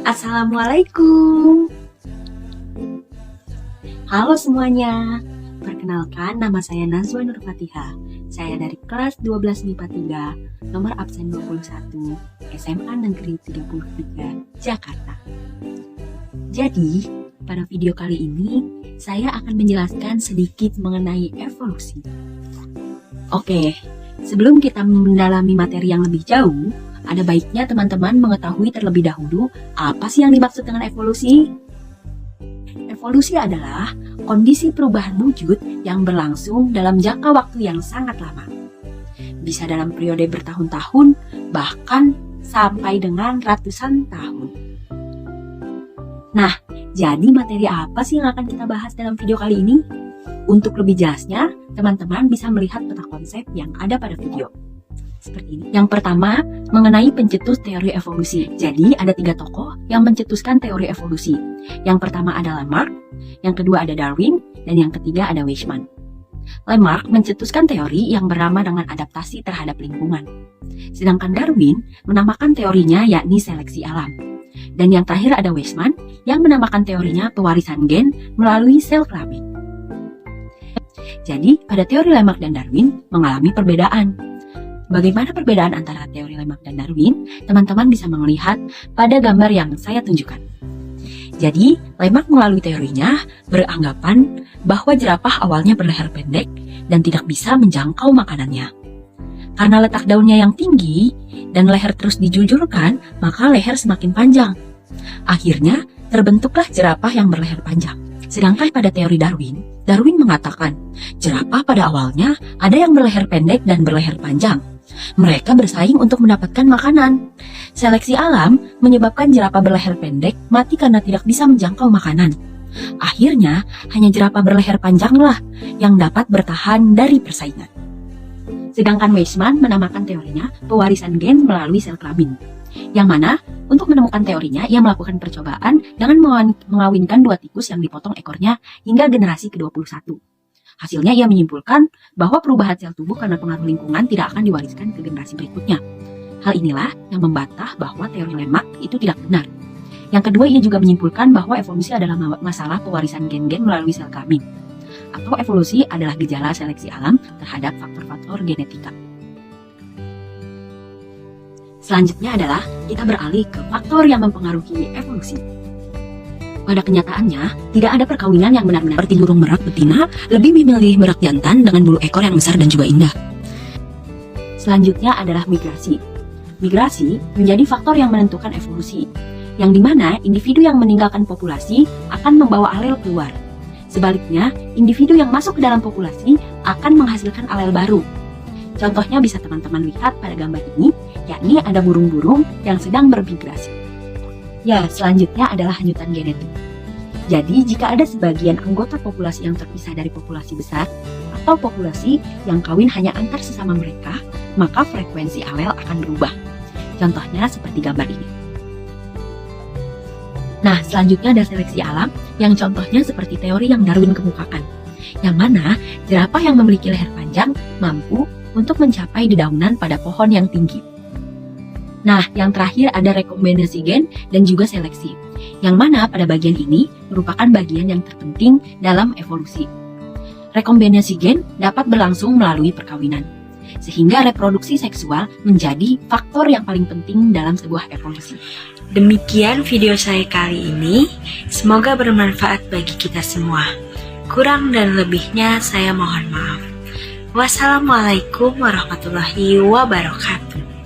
Assalamualaikum. Halo semuanya. Perkenalkan, nama saya Nazwa Nur Fatihah. Saya dari kelas 12 MIPA 3, nomor absen 21, SMA Negeri 33, Jakarta. Jadi, pada video kali ini, saya akan menjelaskan sedikit mengenai evolusi. Oke, sebelum kita mendalami materi yang lebih jauh, ada baiknya teman-teman mengetahui terlebih dahulu apa sih yang dimaksud dengan evolusi. Evolusi adalah kondisi perubahan wujud yang berlangsung dalam jangka waktu yang sangat lama. Bisa dalam periode bertahun-tahun, bahkan sampai dengan ratusan tahun. Nah, jadi materi apa sih yang akan kita bahas dalam video kali ini? Untuk lebih jelasnya, teman-teman bisa melihat peta konsep yang ada pada video. Seperti ini. Yang pertama, mengenai pencetus teori evolusi. Jadi, ada 3 tokoh yang mencetuskan teori evolusi. Yang pertama adalah Lamarck, yang kedua ada Darwin, dan yang ketiga ada Weismann. Lamarck mencetuskan teori yang bernama dengan adaptasi terhadap lingkungan. Sedangkan Darwin menamakan teorinya yakni seleksi alam. Dan yang terakhir ada Weismann yang menamakan teorinya pewarisan gen melalui sel kelamin. Jadi, pada teori Lamarck dan Darwin mengalami perbedaan. Bagaimana perbedaan antara teori Lamarck dan Darwin? Teman-teman bisa melihat pada gambar yang saya tunjukkan. Jadi, Lamarck melalui teorinya beranggapan bahwa jerapah awalnya berleher pendek dan tidak bisa menjangkau makanannya. Karena letak daunnya yang tinggi dan leher terus dijulurkan, maka leher semakin panjang. Akhirnya, terbentuklah jerapah yang berleher panjang. Sedangkan pada teori Darwin, Darwin mengatakan, jerapah pada awalnya ada yang berleher pendek dan berleher panjang. Mereka bersaing untuk mendapatkan makanan. Seleksi alam menyebabkan jerapah berleher pendek mati karena tidak bisa menjangkau makanan. Akhirnya, hanya jerapah berleher panjanglah yang dapat bertahan dari persaingan. Sedangkan Weismann menamakan teorinya pewarisan gen melalui sel kelamin. Yang mana, untuk menemukan teorinya, ia melakukan percobaan dengan mengawinkan 2 tikus yang dipotong ekornya hingga generasi ke-21. Hasilnya ia menyimpulkan bahwa perubahan sel tubuh karena pengaruh lingkungan tidak akan diwariskan ke generasi berikutnya. Hal inilah yang membantah bahwa teori Lamarck itu tidak benar. Yang kedua, ia juga menyimpulkan bahwa evolusi adalah masalah pewarisan gen-gen melalui sel kelamin. Atau evolusi adalah gejala seleksi alam terhadap faktor-faktor genetika. Selanjutnya adalah kita beralih ke faktor yang mempengaruhi evolusi. Pada kenyataannya, tidak ada perkawinan yang benar-benar seperti burung merak betina lebih memilih merak jantan dengan bulu ekor yang besar dan juga indah. Selanjutnya adalah migrasi. Migrasi menjadi faktor yang menentukan evolusi, yang dimana individu yang meninggalkan populasi akan membawa alel keluar. Sebaliknya, individu yang masuk ke dalam populasi akan menghasilkan alel baru. Contohnya bisa teman-teman lihat pada gambar ini, yakni ada burung-burung yang sedang bermigrasi. Ya, selanjutnya adalah hanyutan genetik. Jadi, jika ada sebagian anggota populasi yang terpisah dari populasi besar, atau populasi yang kawin hanya antar sesama mereka, maka frekuensi alel akan berubah. Contohnya seperti gambar ini. Nah, selanjutnya ada seleksi alam, yang contohnya seperti teori yang Darwin kemukakan, yang mana jerapah yang memiliki leher panjang mampu untuk mencapai dedaunan pada pohon yang tinggi. Nah, yang terakhir ada rekombinasi gen dan juga seleksi, yang mana pada bagian ini merupakan bagian yang terpenting dalam evolusi. Rekombinasi gen dapat berlangsung melalui perkawinan, sehingga reproduksi seksual menjadi faktor yang paling penting dalam sebuah evolusi. Demikian video saya kali ini, semoga bermanfaat bagi kita semua. Kurang dan lebihnya saya mohon maaf. Wassalamualaikum warahmatullahi wabarakatuh.